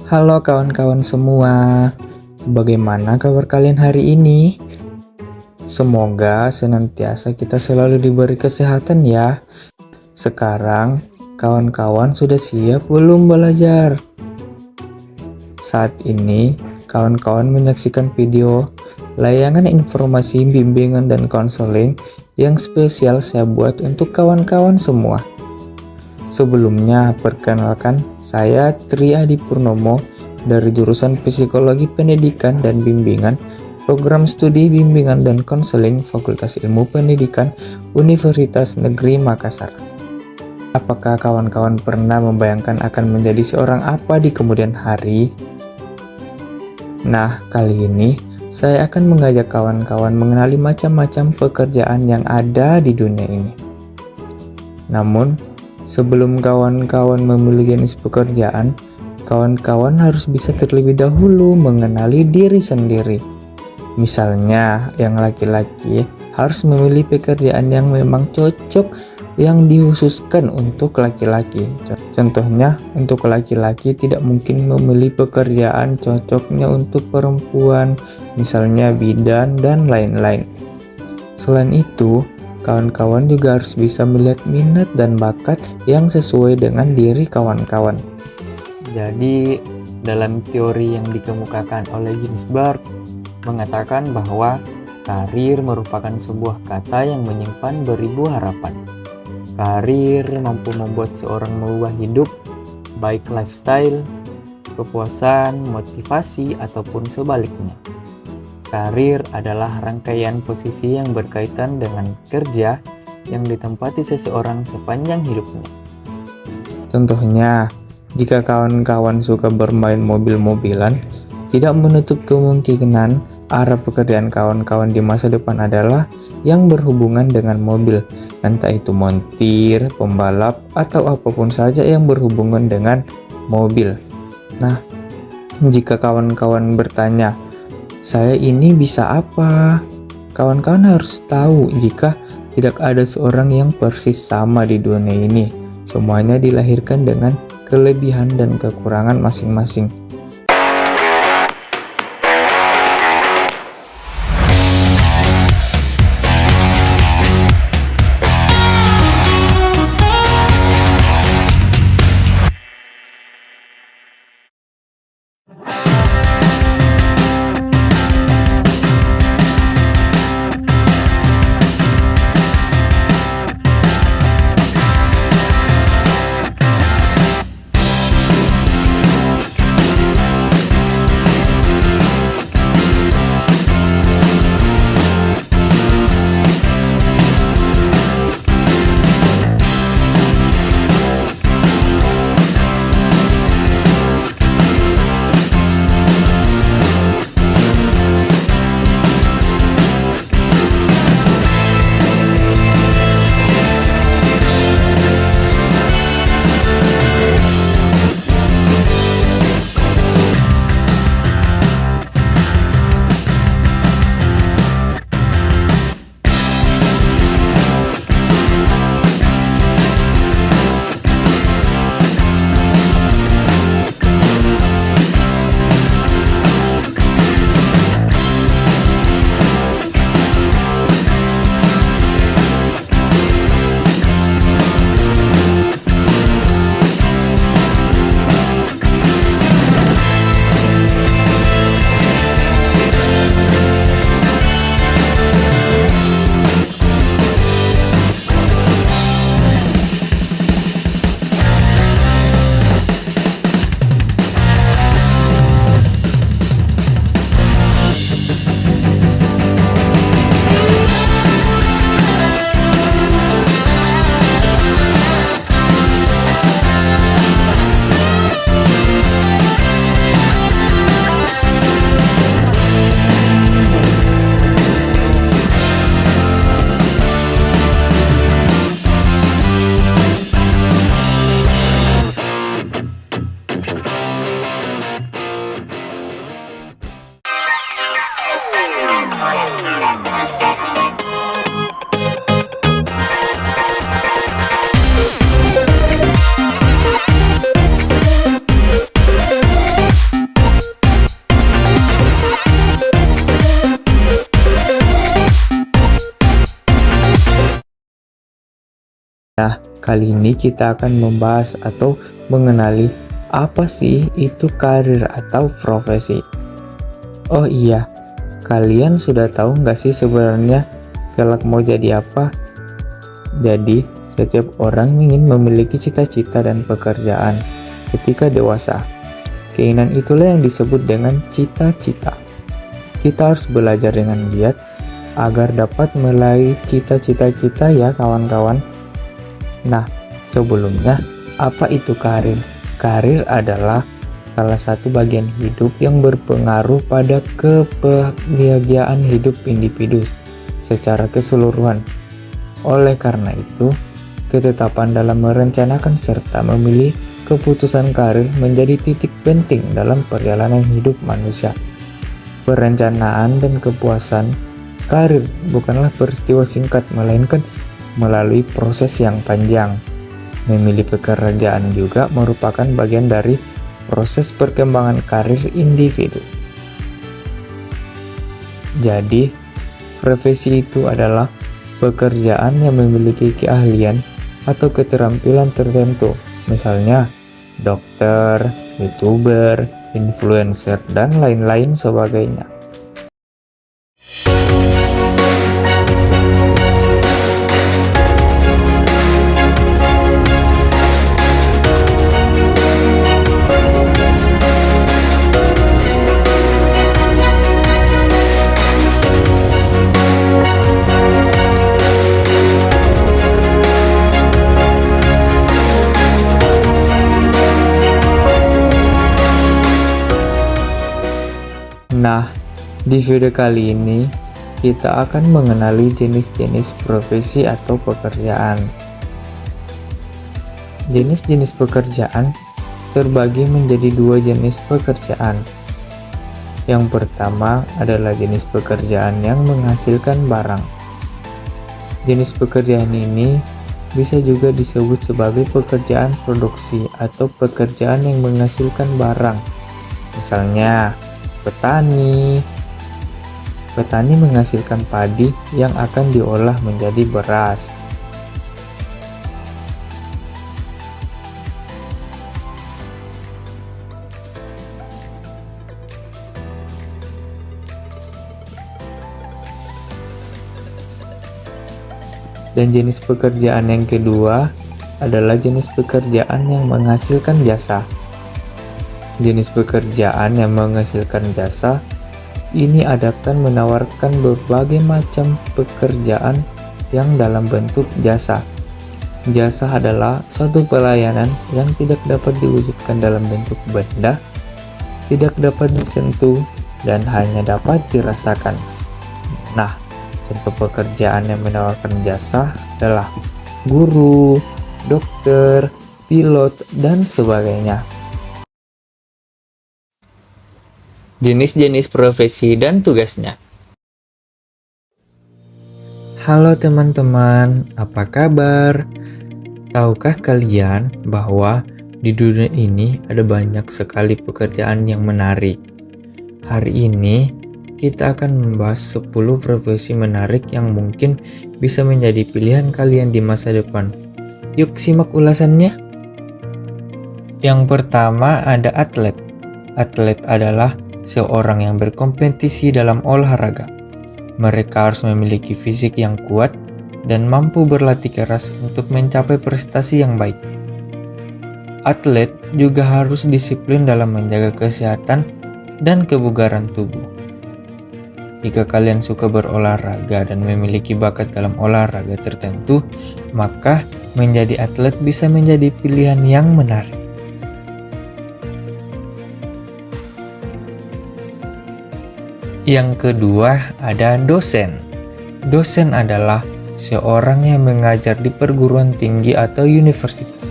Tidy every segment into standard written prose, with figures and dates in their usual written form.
Halo kawan-kawan semua, bagaimana kabar kalian hari ini? Semoga senantiasa kita selalu diberi kesehatan ya. Sekarang, kawan-kawan sudah siap belum belajar? Saat ini, kawan-kawan menyaksikan video layangan informasi bimbingan dan konseling yang spesial saya buat untuk kawan-kawan semua. Sebelumnya, perkenalkan saya Tri Adi Purnomo dari jurusan Psikologi Pendidikan dan Bimbingan, Program Studi Bimbingan dan Konseling Fakultas Ilmu Pendidikan Universitas Negeri Makassar. Apakah kawan-kawan pernah membayangkan akan menjadi seorang apa di kemudian hari? Nah, kali ini saya akan mengajak kawan-kawan mengenali macam-macam pekerjaan yang ada di dunia ini. Namun, sebelum kawan-kawan memilih jenis pekerjaan, kawan-kawan harus bisa terlebih dahulu mengenali diri sendiri. Misalnya, yang laki-laki harus memilih pekerjaan yang memang cocok yang dikhususkan untuk laki-laki. Contohnya, untuk laki-laki tidak mungkin memilih pekerjaan cocoknya untuk perempuan, misalnya bidan dan lain-lain. Selain itu, kawan-kawan juga harus bisa melihat minat dan bakat yang sesuai dengan diri kawan-kawan. Jadi, dalam teori yang dikemukakan oleh Ginsberg mengatakan bahwa karir merupakan sebuah kata yang menyimpan beribu harapan. Karir mampu membuat seorang mengubah hidup, baik lifestyle, kepuasan, motivasi, ataupun sebaliknya. Karir adalah rangkaian posisi yang berkaitan dengan kerja yang ditempati seseorang sepanjang hidupnya. Contohnya, jika kawan-kawan suka bermain mobil-mobilan, tidak menutup kemungkinan arah pekerjaan kawan-kawan di masa depan adalah yang berhubungan dengan mobil, entah itu montir, pembalap, atau apapun saja yang berhubungan dengan mobil. Nah, jika kawan-kawan bertanya, "Saya ini bisa apa?" Kawan-kawan harus tahu jika tidak ada seorang yang persis sama di dunia ini. Semuanya dilahirkan dengan kelebihan dan kekurangan masing-masing. Nah, kali ini kita akan membahas atau mengenali apa sih itu karir atau profesi. Oh iya, kalian sudah tahu nggak sih sebenarnya kelak mau jadi apa? Jadi, setiap orang ingin memiliki cita-cita dan pekerjaan ketika dewasa. Keinginan itulah yang disebut dengan cita-cita. Kita harus belajar dengan giat agar dapat meraih cita-cita kita ya kawan-kawan. Nah, sebelumnya, apa itu karir? Karir adalah salah satu bagian hidup yang berpengaruh pada kebahagiaan hidup individu secara keseluruhan. Oleh karena itu, ketetapan dalam merencanakan serta memilih keputusan karir menjadi titik penting dalam perjalanan hidup manusia. Perencanaan dan kepuasan karir bukanlah peristiwa singkat, melainkan melalui proses yang panjang. Memilih pekerjaan juga merupakan bagian dari proses perkembangan karir individu. Jadi, profesi itu adalah pekerjaan yang memiliki keahlian atau keterampilan tertentu, misalnya dokter, youtuber, influencer, dan lain-lain sebagainya. Nah, di video kali ini kita akan mengenali jenis-jenis profesi atau pekerjaan. Jenis-jenis pekerjaan terbagi menjadi dua jenis pekerjaan. Yang pertama adalah jenis pekerjaan yang menghasilkan barang. Jenis pekerjaan ini bisa juga disebut sebagai pekerjaan produksi atau pekerjaan yang menghasilkan barang. Misalnya, petani menghasilkan padi yang akan diolah menjadi beras. Dan jenis pekerjaan yang kedua adalah jenis pekerjaan yang menghasilkan jasa. Jenis pekerjaan yang menghasilkan jasa ini akan menawarkan berbagai macam pekerjaan yang dalam bentuk jasa. Jasa adalah suatu pelayanan yang tidak dapat diwujudkan dalam bentuk benda, tidak dapat disentuh, dan hanya dapat dirasakan. Nah, contoh pekerjaan yang menawarkan jasa adalah guru, dokter, pilot, dan sebagainya. Jenis-jenis profesi dan tugasnya. Halo teman-teman, apa kabar? Tahukah kalian bahwa di dunia ini ada banyak sekali pekerjaan yang menarik? Hari ini kita akan membahas 10 profesi menarik yang mungkin bisa menjadi pilihan kalian di masa depan. Yuk simak ulasannya. Yang pertama ada atlet. Atlet adalah seorang yang berkompetisi dalam olahraga. Mereka harus memiliki fisik yang kuat dan mampu berlatih keras untuk mencapai prestasi yang baik. Atlet juga harus disiplin dalam menjaga kesehatan dan kebugaran tubuh. Jika kalian suka berolahraga dan memiliki bakat dalam olahraga tertentu, maka menjadi atlet bisa menjadi pilihan yang menarik. Yang kedua ada dosen. Dosen adalah seorang yang mengajar di perguruan tinggi atau universitas.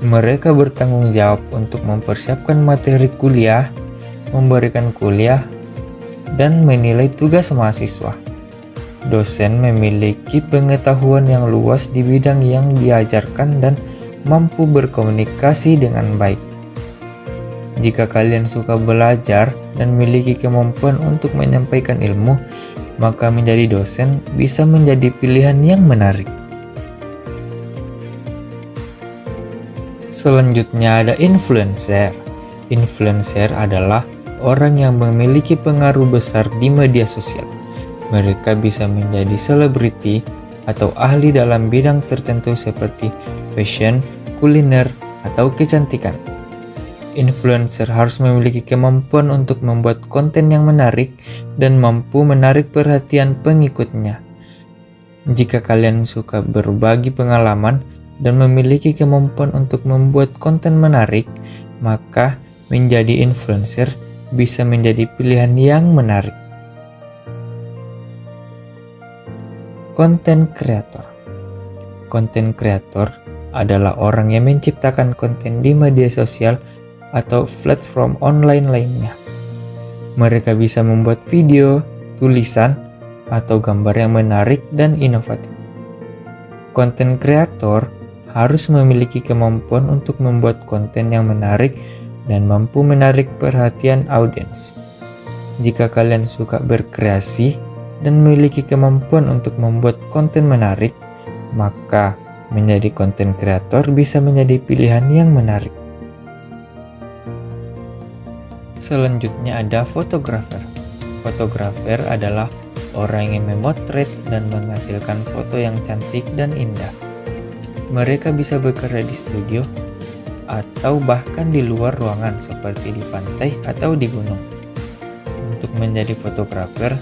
Mereka bertanggung jawab untuk mempersiapkan materi kuliah, memberikan kuliah, dan menilai tugas mahasiswa. Dosen memiliki pengetahuan yang luas di bidang yang diajarkan dan mampu berkomunikasi dengan baik. Jika kalian suka belajar dan memiliki kemampuan untuk menyampaikan ilmu, maka menjadi dosen bisa menjadi pilihan yang menarik. Selanjutnya ada influencer. Influencer adalah orang yang memiliki pengaruh besar di media sosial. Mereka bisa menjadi selebriti atau ahli dalam bidang tertentu seperti fashion, kuliner, atau kecantikan. Influencer harus memiliki kemampuan untuk membuat konten yang menarik dan mampu menarik perhatian pengikutnya. Jika kalian suka berbagi pengalaman dan memiliki kemampuan untuk membuat konten menarik, maka menjadi influencer bisa menjadi pilihan yang menarik. Konten kreator. Konten kreator adalah orang yang menciptakan konten di media sosial atau platform online lainnya. Mereka bisa membuat video, tulisan, atau gambar yang menarik dan inovatif. Konten kreator harus memiliki kemampuan untuk membuat konten yang menarik dan mampu menarik perhatian audiens. Jika kalian suka berkreasi dan memiliki kemampuan untuk membuat konten menarik, maka menjadi konten kreator bisa menjadi pilihan yang menarik. Selanjutnya ada fotografer. Fotografer adalah orang yang memotret dan menghasilkan foto yang cantik dan indah. Mereka bisa bekerja di studio atau bahkan di luar ruangan seperti di pantai atau di gunung. Untuk menjadi fotografer,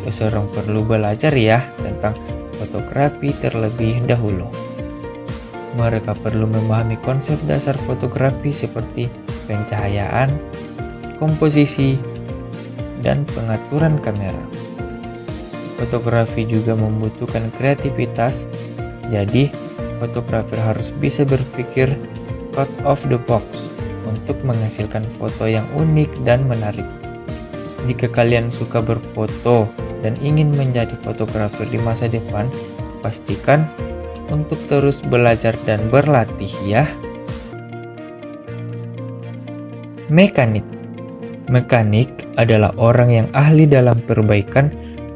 seseorang perlu belajar ya tentang fotografi terlebih dahulu. Mereka perlu memahami konsep dasar fotografi seperti pencahayaan, komposisi, dan pengaturan kamera. Fotografi juga membutuhkan kreativitas, jadi fotografer harus bisa berpikir out of the box untuk menghasilkan foto yang unik dan menarik. Jika kalian suka berfoto dan ingin menjadi fotografer di masa depan, pastikan untuk terus belajar dan berlatih ya. Mekanik. Mekanik adalah orang yang ahli dalam perbaikan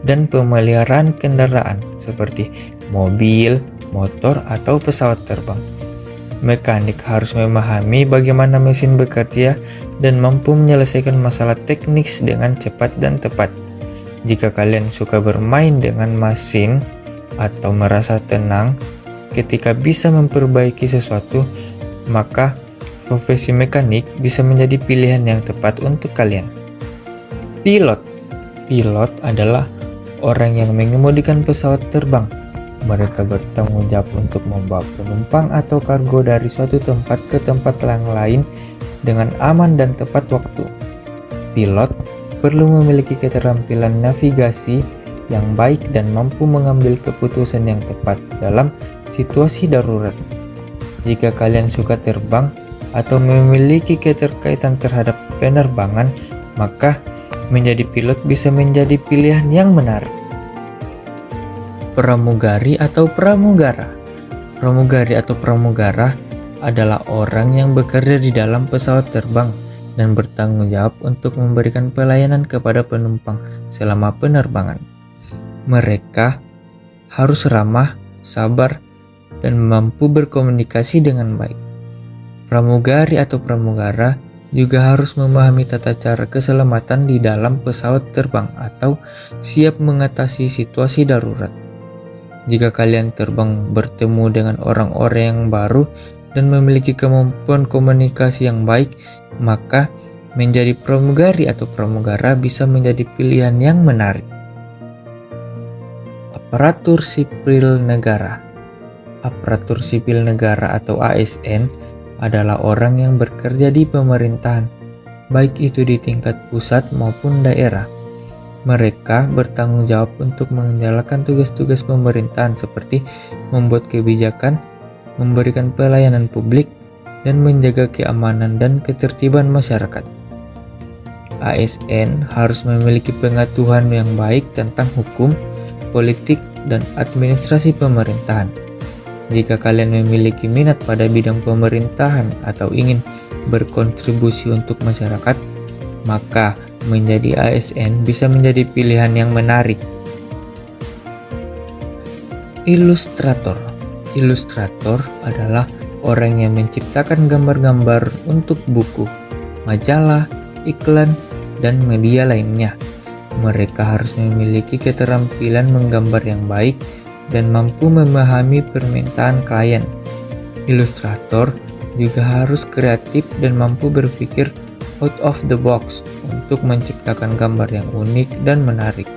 dan pemeliharaan kendaraan seperti mobil, motor, atau pesawat terbang. Mekanik harus memahami bagaimana mesin bekerja dan mampu menyelesaikan masalah teknis dengan cepat dan tepat. Jika kalian suka bermain dengan mesin atau merasa tenang ketika bisa memperbaiki sesuatu, maka profesi mekanik bisa menjadi pilihan yang tepat untuk kalian. Pilot. Pilot adalah orang yang mengemudikan pesawat terbang. Mereka bertanggung jawab untuk membawa penumpang atau kargo dari suatu tempat ke tempat yang lain dengan aman dan tepat waktu. Pilot perlu memiliki keterampilan navigasi yang baik dan mampu mengambil keputusan yang tepat dalam situasi darurat. Jika kalian suka terbang atau memiliki keterkaitan terhadap penerbangan, maka menjadi pilot bisa menjadi pilihan yang menarik. Pramugari atau pramugara. Pramugari atau pramugara adalah orang yang bekerja di dalam pesawat terbang dan bertanggung jawab untuk memberikan pelayanan kepada penumpang selama penerbangan. Mereka harus ramah, sabar, dan mampu berkomunikasi dengan baik. Pramugari atau pramugara juga harus memahami tata cara keselamatan di dalam pesawat terbang atau siap mengatasi situasi darurat. Jika kalian terbang bertemu dengan orang-orang yang baru dan memiliki kemampuan komunikasi yang baik, maka menjadi pramugari atau pramugara bisa menjadi pilihan yang menarik. Aparatur sipil negara. Aparatur sipil negara atau ASN adalah orang yang bekerja di pemerintahan, baik itu di tingkat pusat maupun daerah. Mereka bertanggung jawab untuk menjalankan tugas-tugas pemerintahan seperti membuat kebijakan, memberikan pelayanan publik, dan menjaga keamanan dan ketertiban masyarakat. ASN harus memiliki pengetahuan yang baik tentang hukum, politik, dan administrasi pemerintahan. Jika kalian memiliki minat pada bidang pemerintahan atau ingin berkontribusi untuk masyarakat, maka menjadi ASN bisa menjadi pilihan yang menarik. Ilustrator. Ilustrator adalah orang yang menciptakan gambar-gambar untuk buku, majalah, iklan, dan media lainnya. Mereka harus memiliki keterampilan menggambar yang baik dan mampu memahami permintaan klien. Ilustrator juga harus kreatif dan mampu berpikir out of the box untuk menciptakan gambar yang unik dan menarik.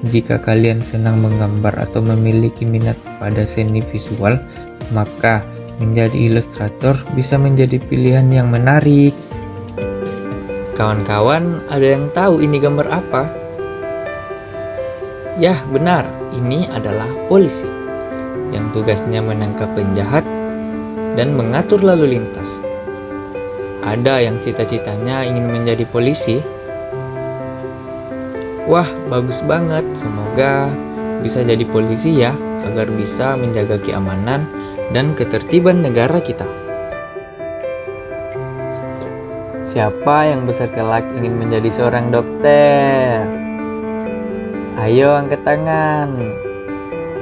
Jika kalian senang menggambar atau memiliki minat pada seni visual, maka menjadi ilustrator bisa menjadi pilihan yang menarik. Kawan-kawan, ada yang tahu ini gambar apa? Yah, benar, ini adalah polisi yang tugasnya menangkap penjahat dan mengatur lalu lintas. Ada yang cita-citanya ingin menjadi polisi? Wah, bagus banget. Semoga bisa jadi polisi ya, agar bisa menjaga keamanan dan ketertiban negara kita. Siapa yang besar kelak ingin menjadi seorang dokter? Ayo angkat tangan.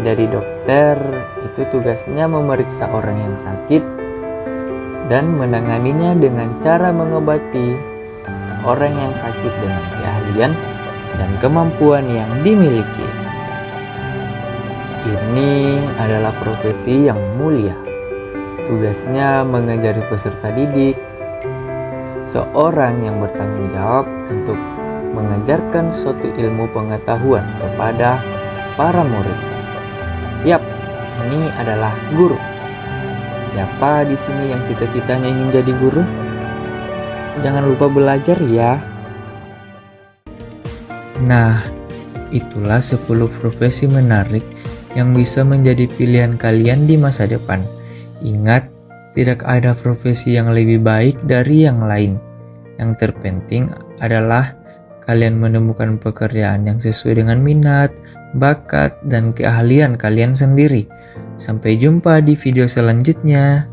Jadi dokter itu tugasnya memeriksa orang yang sakit dan menanganinya dengan cara mengobati orang yang sakit dengan keahlian dan kemampuan yang dimiliki. Ini adalah profesi yang mulia. Tugasnya mengajari peserta didik, seorang yang bertanggung jawab untuk mengajarkan suatu ilmu pengetahuan kepada para murid. Yap, ini adalah guru. Siapa di sini yang cita-citanya ingin jadi guru? Jangan lupa belajar ya. Nah, itulah 10 profesi menarik yang bisa menjadi pilihan kalian di masa depan. Ingat, tidak ada profesi yang lebih baik dari yang lain. Yang terpenting adalah kalian menemukan pekerjaan yang sesuai dengan minat, bakat, dan keahlian kalian sendiri. Sampai jumpa di video selanjutnya.